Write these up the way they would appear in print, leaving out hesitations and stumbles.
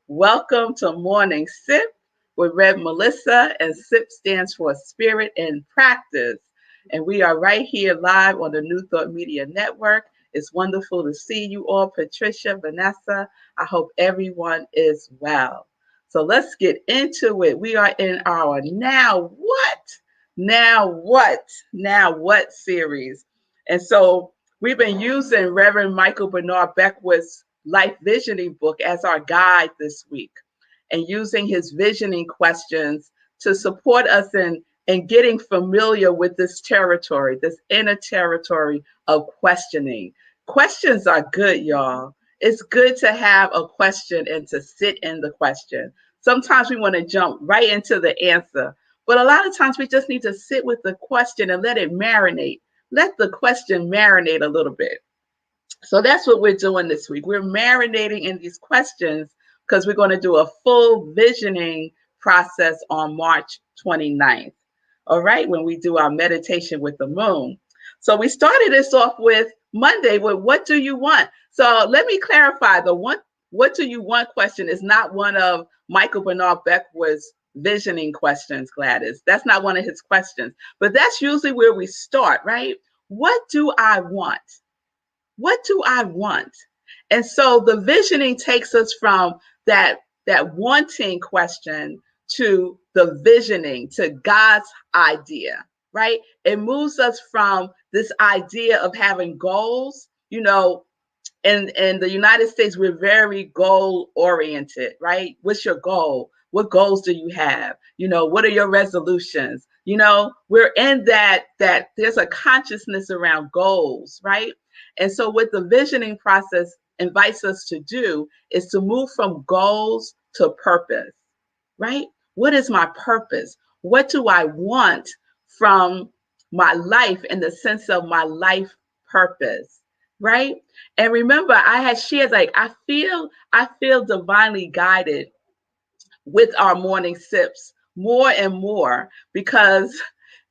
Welcome to Morning Sip with Rev Melissa, and SIP stands for Spirit and Practice. And we are right here live on the New Thought Media Network. It's wonderful to see you all, Patricia, Vanessa. I hope everyone is well. So let's get into it. We are in our Now What? Now What? Now What series. And so we've been using Reverend Michael Bernard Beckwith's Life Visioning book as our guide this week, and using his visioning questions to support us in getting familiar with this territory, this inner territory of questioning. Questions are good, y'all. It's good to have a question and to sit in the question. Sometimes we want to jump right into the answer, but a lot of times we just need to sit with the question and let it marinate. Let the question marinate a little bit. So that's what we're doing this week. We're marinating in these questions because we're going to do a full visioning process on March 29th. All right, when we do our meditation with the moon. So we started this off with Monday with what do you want? So let me clarify, the what do you want question is not one of Michael Bernard Beckwith's visioning questions, Gladys. That's not one of his questions, but that's usually where we start, right? What do I want? What do I want? And so the visioning takes us from that wanting question to the visioning, to God's idea, right? It moves us from this idea of having goals. In the United States, we're very goal oriented, right? What's your goal? What goals do you have? What are your resolutions? We're in that there's a consciousness around goals, right? And so what the visioning process invites us to do is to move from goals to purpose, right? What is my purpose? What do I want from my life in the sense of my life purpose, right? And remember, I had shared, like, I feel divinely guided with our morning sips more and more, because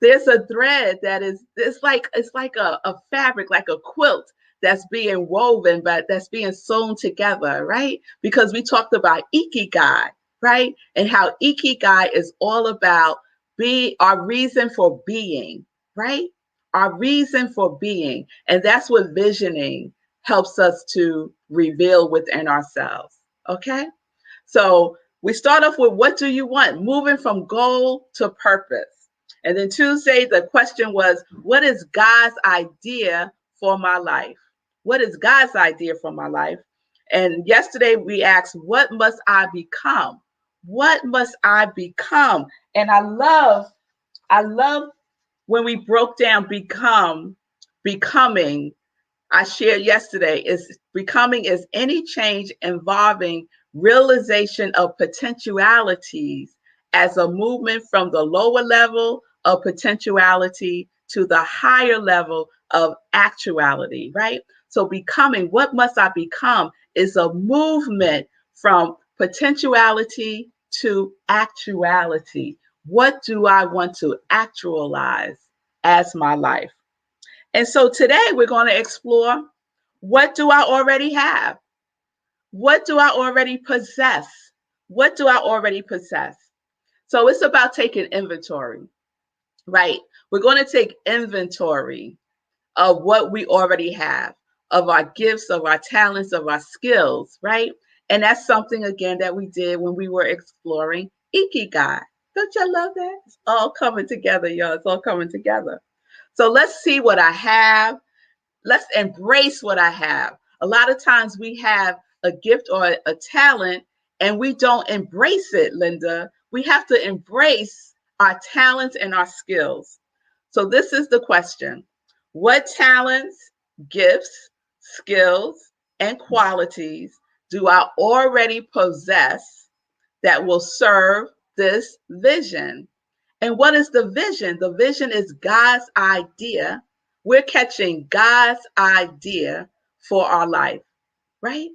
there's a thread that it's like a fabric, like a quilt that's being woven, but that's being sewn together, right? Because we talked about ikigai, right? And how ikigai is all about our reason for being, right? Our reason for being. And that's what visioning helps us to reveal within ourselves. Okay? So we start off with what do you want? Moving from goal to purpose. And then Tuesday, the question was, what is God's idea for my life? What is God's idea for my life? And yesterday we asked, what must I become? What must I become? And I love when we broke down becoming. I shared yesterday is becoming is any change involving realization of potentialities as a movement from the lower level of potentiality to the higher level of actuality, right? So becoming, what must I become, is a movement from potentiality to actuality. What do I want to actualize as my life? And so today we're going to explore, what do I already have? What do I already possess? What do I already possess? So it's about taking inventory, right? We're going to take inventory of what we already have, of our gifts, of our talents, of our skills, right? And that's something, again, that we did when we were exploring Ikigai. Don't you love that? It's all coming together, y'all. It's all coming together. So let's see what I have. Let's embrace what I have. A lot of times we have a gift or a talent and we don't embrace it, Linda. We have to embrace our talents and our skills. So this is the question. What talents, gifts, skills, and qualities do I already possess that will serve this vision? And what is the vision? The vision is God's idea. We're catching God's idea for our life, right?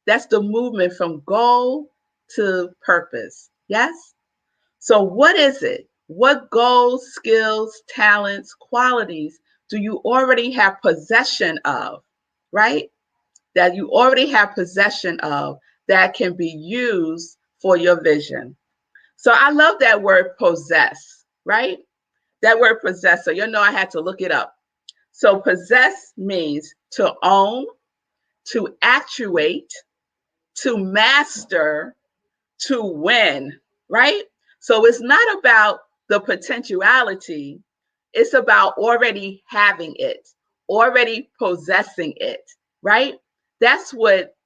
That's the movement from goal to purpose. Yes? So what is it? What goals, skills, talents, qualities do you already have possession of, right? That you already have possession of that can be used for your vision. So I love that word possess, right? That word possess. So I had to look it up. So possess means to own, to actuate, to master, to win, right? So it's not about the potentiality, it's about already having it, already possessing it, right? That's what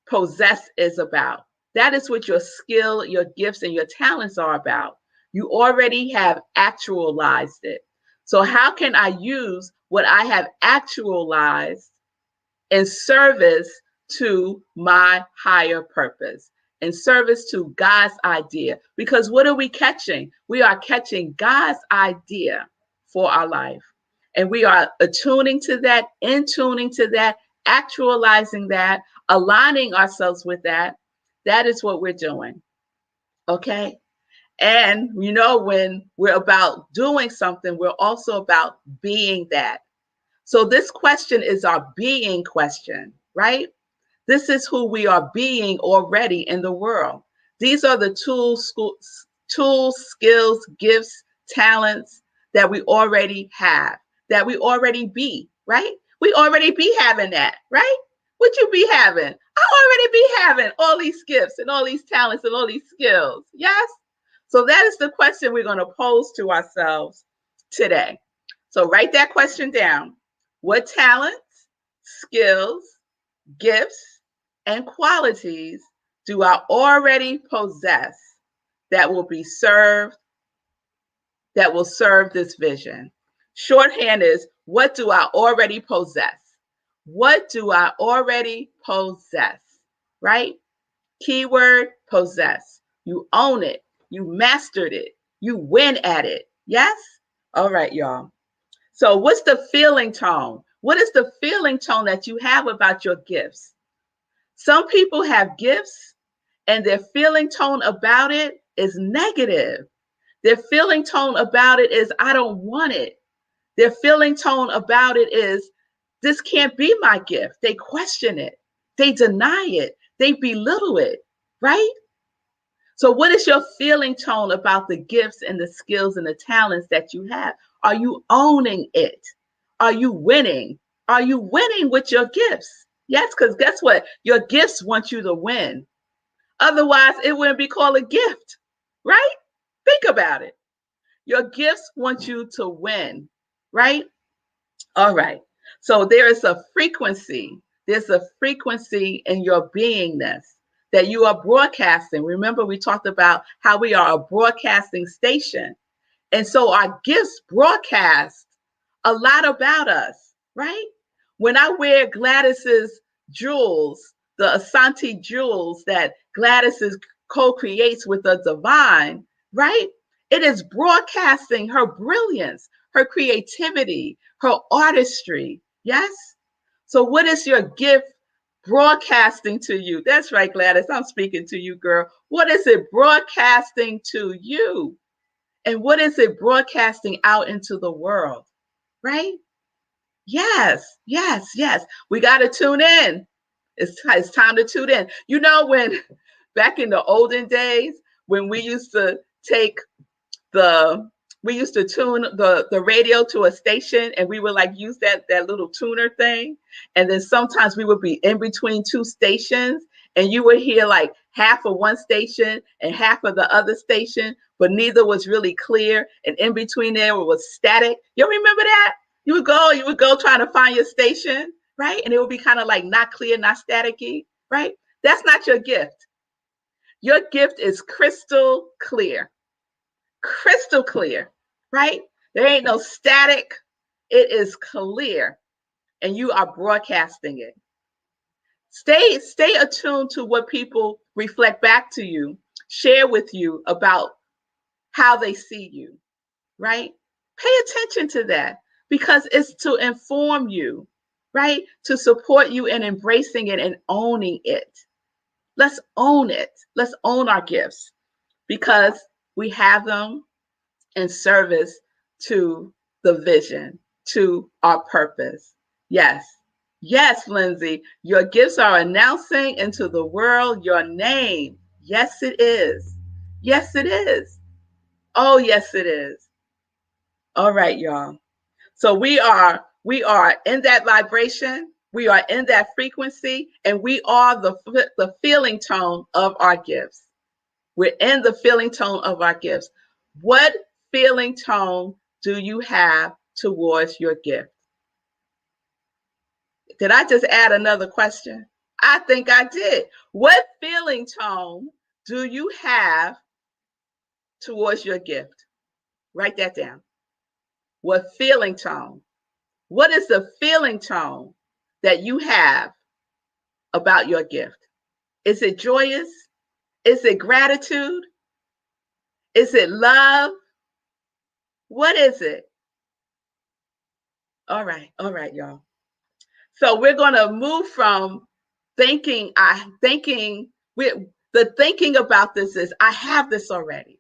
possess is about. That is what your skill, your gifts, and your talents are about. You already have actualized it. So, how can I use what I have actualized in service to my higher purpose, in service to God's idea? Because what are we catching? We are catching God's idea for our life. And we are attuning to that, in tuning to that, actualizing that, aligning ourselves with that. That is what we're doing. Okay. And when we're about doing something, we're also about being that. So this question is our being question, right? This is who we are being already in the world. These are the tools, skills, gifts, talents that we already have, that we already be, right? We already be having that, right? What you be having? I already be having all these gifts and all these talents and all these skills. Yes? So that is the question we're going to pose to ourselves today. So write that question down. What talents, skills, gifts, and qualities do I already possess that will serve this vision? Shorthand is, what do I already possess? What do I already possess? Right? Keyword, possess. You own it. You mastered it. You win at it. Yes? All right, y'all. So what's the feeling tone? What is the feeling tone that you have about your gifts? Some people have gifts and their feeling tone about it is negative. Their feeling tone about it is, I don't want it. Their feeling tone about it is, this can't be my gift. They question it. They deny it. They belittle it, right? So what is your feeling tone about the gifts and the skills and the talents that you have? Are you owning it? Are you winning? Are you winning with your gifts? Yes, because guess what? Your gifts want you to win. Otherwise, it wouldn't be called a gift, right? Think about it. Your gifts want you to win, right? All right. So there is a frequency. There's a frequency in your beingness that you are broadcasting. Remember, we talked about how we are a broadcasting station. And so our gifts broadcast a lot about us, right? When I wear Gladys's jewels, the Asante jewels that Gladys co-creates with the divine, right? It is broadcasting her brilliance, her creativity, her artistry. Yes? So what is your gift broadcasting to you? That's right, Gladys. I'm speaking to you, girl. What is it broadcasting to you? And what is it broadcasting out into the world? Right? Yes, yes, yes. We got to tune in. It's time to tune in. When back in the olden days, when we used to tune the radio to a station, and we would use that little tuner thing. And then sometimes we would be in between two stations, and you would hear half of one station and half of the other station, but neither was really clear. And in between there was static. You remember that? You would go trying to find your station, right? And it would be kind of not clear, not staticky, right? That's not your gift. Your gift is crystal clear, right? There ain't no static. It is clear, and you are broadcasting it. Stay attuned to what people reflect back to you, share with you about how they see you, right? Pay attention to that, because it's to inform you, right? To support you in embracing it and owning it. Let's own it. Let's own our gifts, because we have them in service to the vision, to our purpose. Yes. Yes, Lindsay, your gifts are announcing into the world your name. Yes, it is. Yes, it is. Oh, yes, it is. All right, y'all. So we are in that vibration. We are in that frequency, and we are the feeling tone of our gifts. We're in the feeling tone of our gifts. What feeling tone do you have towards your gift? Did I just add another question? I think I did. What feeling tone do you have towards your gift? Write that down. What feeling tone? What is the feeling tone that you have about your gift? Is it joyous? Is it gratitude? Is it love? What is it? All right, y'all. So we're going to move from thinking the thinking about this is I have this already.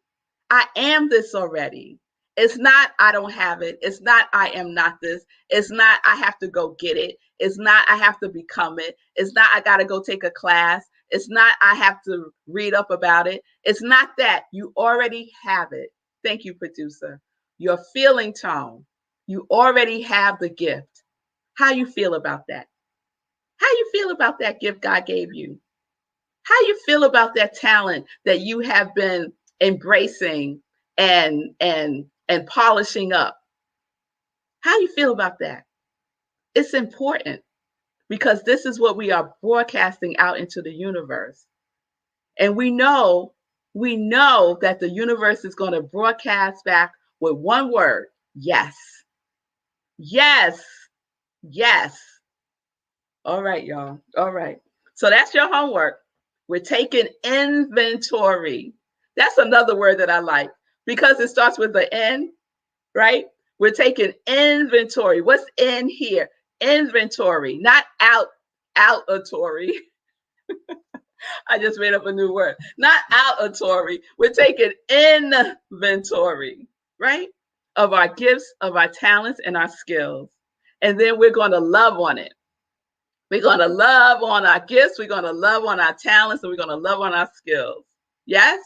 I am this already. It's not I don't have it. It's not I am not this. It's not I have to go get it. It's not I have to become it. It's not I got to go take a class. It's not I have to read up about it. It's not that. You already have it. Thank you, producer. Your feeling tone. You already have the gift. How you feel about that? How you feel about that gift God gave you? How you feel about that talent that you have been embracing and polishing up? How you feel about that? It's important because this is what we are broadcasting out into the universe. And we know that the universe is going to broadcast back with one word, yes. Yes. Yes. All right, y'all. All right. So that's your homework. We're taking inventory. That's another word that I like because it starts with the N, right? We're taking inventory. What's in here? Inventory, not outatory. I just made up a new word. Not outatory. We're taking inventory, right? Of our gifts, of our talents, and our skills. And then we're going to love on it. We're going to love on our gifts. We're going to love on our talents, and we're going to love on our skills. Yes?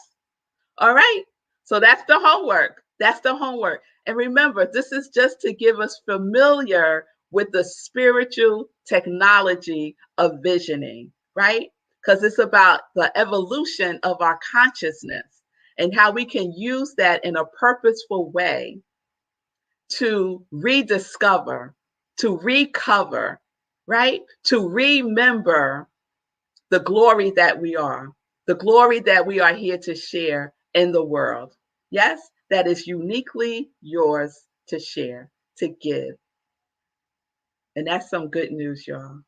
All right. So that's the homework. That's the homework. And remember, this is just to give us familiar with the spiritual technology of visioning, right? Because it's about the evolution of our consciousness and how we can use that in a purposeful way to rediscover, to recover, right? To remember the glory that we are, the glory that we are here to share in the world. Yes, that is uniquely yours to share, to give. And that's some good news, y'all.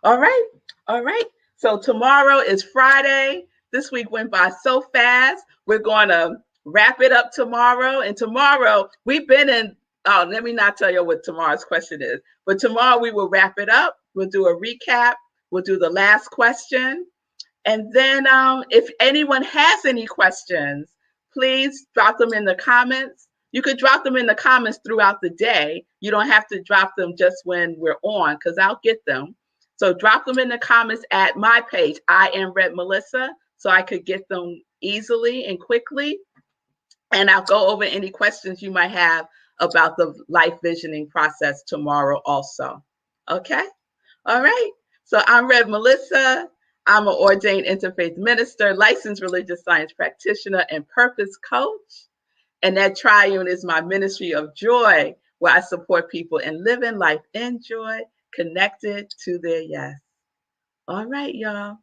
All right. All right. So tomorrow is Friday. This week went by so fast. We're going to wrap it up tomorrow. And tomorrow, we've been in, oh, let me not tell you what tomorrow's question is. But tomorrow we will wrap it up. We'll do a recap. We'll do the last question. And then if anyone has any questions, please drop them in the comments. You could drop them in the comments throughout the day. You don't have to drop them just when we're on because I'll get them. So drop them in the comments at my page, I am Rev Melissa, so I could get them easily and quickly. And I'll go over any questions you might have about the life visioning process tomorrow also. Okay? All right. So I'm Rev Melissa. I'm an ordained interfaith minister, licensed religious science practitioner, and purpose coach. And that triune is my ministry of joy, where I support people in living life in joy, connected to their yes. All right, y'all.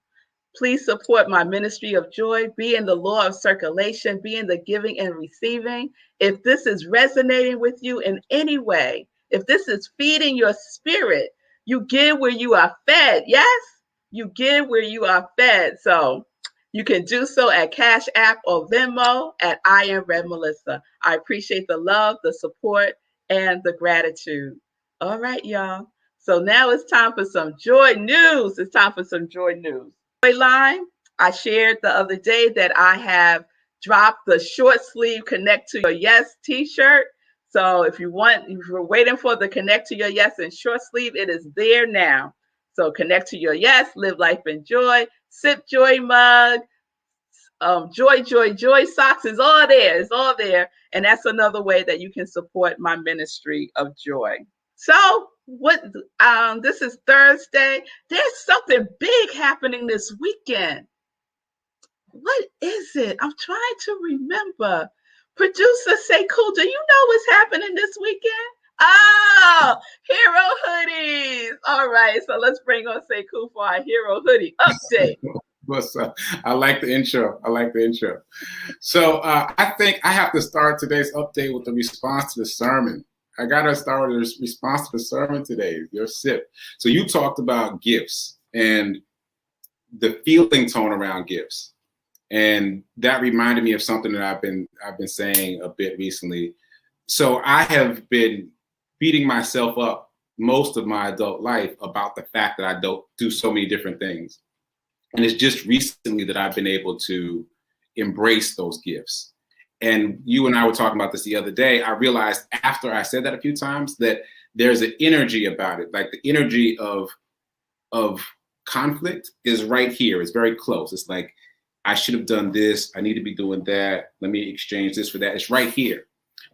Please support my ministry of joy. Be in the law of circulation. Be in the giving and receiving. If this is resonating with you in any way, if this is feeding your spirit, you give where you are fed. Yes? You give where you are fed. So you can do so at Cash App or Venmo at I am Rev Melissa. I appreciate the love, the support, and the gratitude. All right, y'all. So now it's time for some joy news. It's time for some joy news. Line, I shared the other day that I have dropped the short sleeve Connect to Your Yes t-shirt. So if you're waiting for the Connect to Your Yes in short sleeve, it is there now. So connect to your yes, live life in joy, sip joy mug, joy socks is all there. It's all there. And that's another way that you can support my ministry of joy. So what this is Thursday. There's something big happening this weekend. What is it? I'm trying to remember. Producer Sekou, do you know what's happening this weekend? Oh, hero hoodies. All right, so let's bring on Sekou for our hero hoodie update. I like the intro. So I think I have to start today's update with the response to the sermon. I got to start with a response to the sermon today, your sip. So you talked about gifts and the feeling tone around gifts. And that reminded me of something that I've been saying a bit recently. So I have been beating myself up most of my adult life about the fact that I don't do so many different things. And it's just recently that I've been able to embrace those gifts. And you and I were talking about this the other day. I realized after I said that a few times that there's an energy about it, like the energy of conflict is right here. It's very close. It's like, I should have done this. I need to be doing that. Let me exchange this for that. It's right here.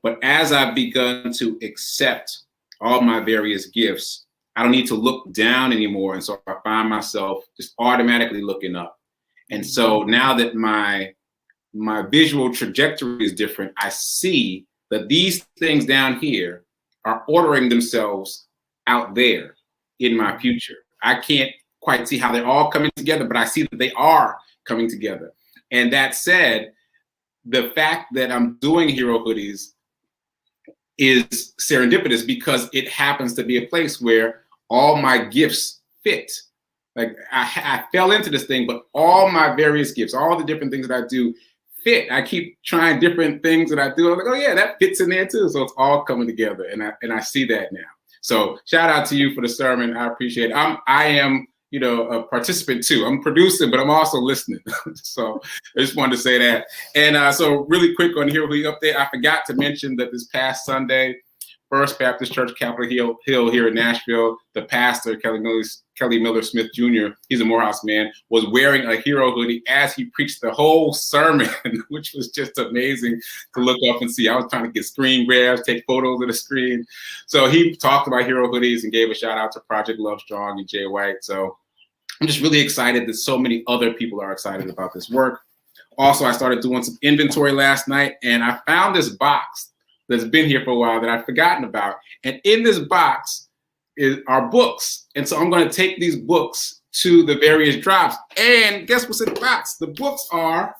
But as I've begun to accept all my various gifts, I don't need to look down anymore. And so I find myself just automatically looking up. And so now that my visual trajectory is different, I see that these things down here are ordering themselves out there in my future. I can't quite see how they're all coming together, but I see that they are coming together. And that said, the fact that I'm doing hero hoodies is serendipitous because it happens to be a place where all my gifts fit. Like I fell into this thing, but all my various gifts, all the different things that I do fit. I keep trying different things that I do. I'm like, oh yeah, that fits in there too. So it's all coming together, and I see that now. So shout out to you for the sermon. I appreciate it. I am a participant too. I'm producing, but I'm also listening. So I just wanted to say that. And so really quick on Hero Week update, I forgot to mention that this past Sunday, First Baptist Church, Capitol Hill here in Nashville, the pastor, Kelly Miller Smith Jr., he's a Morehouse man, was wearing a hero hoodie as he preached the whole sermon, which was just amazing to look up and see. I was trying to get screen grabs, take photos of the screen. So he talked about hero hoodies and gave a shout out to Project Love Strong and Jay White. So I'm just really excited that so many other people are excited about this work. Also, I started doing some inventory last night, and I found this box that's been here for a while that I've forgotten about. And in this box are books. And so I'm going to take these books to the various drops. And guess what's in the box? The books are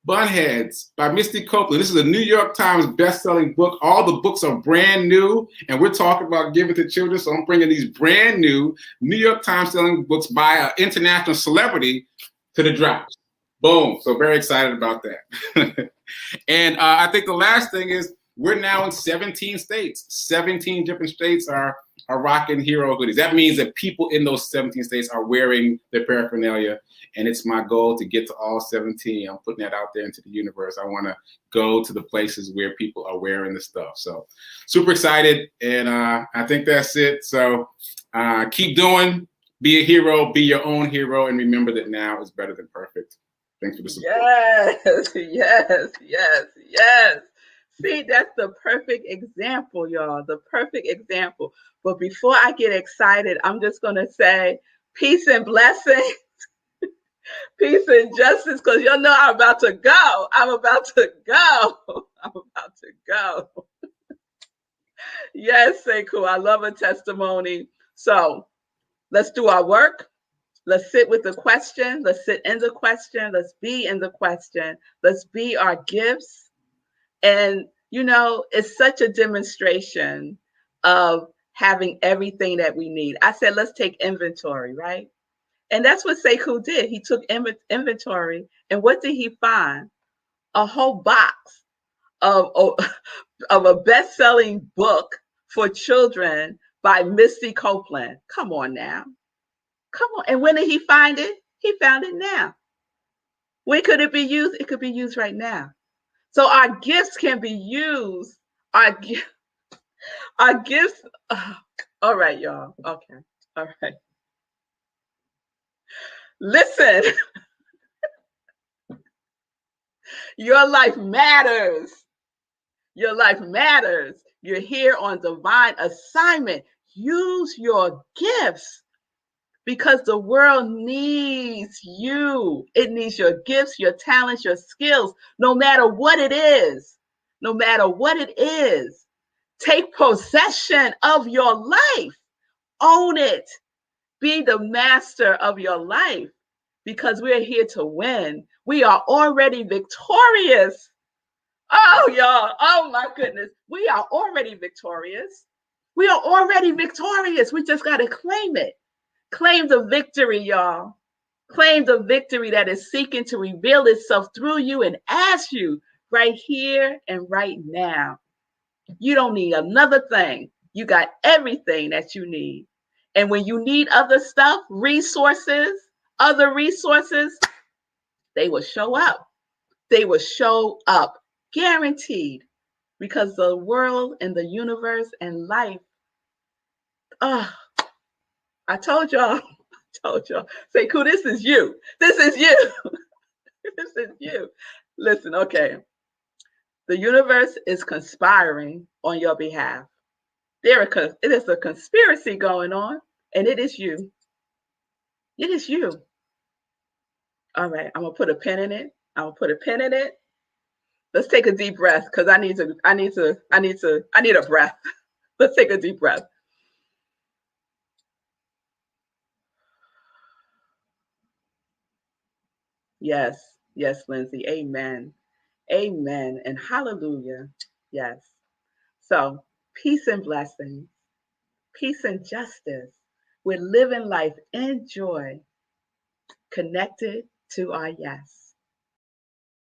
Bunheads by Misty Copeland. This is a New York Times best-selling book. All the books are brand new, and we're talking about giving to children. So I'm bringing these brand new New York Times selling books by an international celebrity to the drops. Boom. So very excited about that. And I think the last thing is we're now in 17 states. 17 different states are rocking hero hoodies. That means that people in those 17 states are wearing their paraphernalia. And it's my goal to get to all 17. I'm putting that out there into the universe. I want to go to the places where people are wearing the stuff. So super excited. And I think that's it. So keep doing. Be a hero. Be your own hero. And remember that now is better than perfect. Thanks for the support. Yes. See, that's the perfect example, y'all. The perfect example. But before I get excited, I'm just going to say peace and blessings. Peace and justice, because y'all know I'm about to go. Yes, Sekou, I love a testimony. So let's do our work. Let's sit with the question. Let's sit in the question. Let's be in the question. Let's be our gifts. And, it's such a demonstration of having everything that we need. I said, let's take inventory, right? And that's what Sekou did. He took inventory. And what did he find? A whole box of a best-selling book for children by Misty Copeland. Come on now. Come on. And when did he find it? He found it now. When could it be used? It could be used right now. So our gifts can be used. Our gifts. All right, y'all. Okay. All right. Listen, your life matters. Your life matters. You're here on divine assignment. Use your gifts because the world needs you. It needs your gifts, your talents, your skills, no matter what it is. No matter what it is. Take possession of your life. Own it. Be the master of your life because we're here to win. We are already victorious. Oh, y'all. Oh, my goodness. We are already victorious. We are already victorious. We just got to claim it. Claim the victory, y'all. Claim the victory that is seeking to reveal itself through you and as you right here and right now. You don't need another thing. You got everything that you need. And when you need other stuff, resources, other resources, they will show up. They will show up, guaranteed, because the world and the universe and life, oh, I told y'all, Say, cool, this is you. This is you. This is you. Listen, okay. The universe is conspiring on your behalf. It is a conspiracy going on, and it is you. It is you. All right, I'm gonna put a pin in it. I'm gonna put a pin in it. Let's take a deep breath because I need a breath. Let's take a deep breath. Yes, yes, Lindsay. Amen. Amen. And hallelujah. Yes. So, peace and blessings, peace and justice. We're living life in joy, connected to our yes.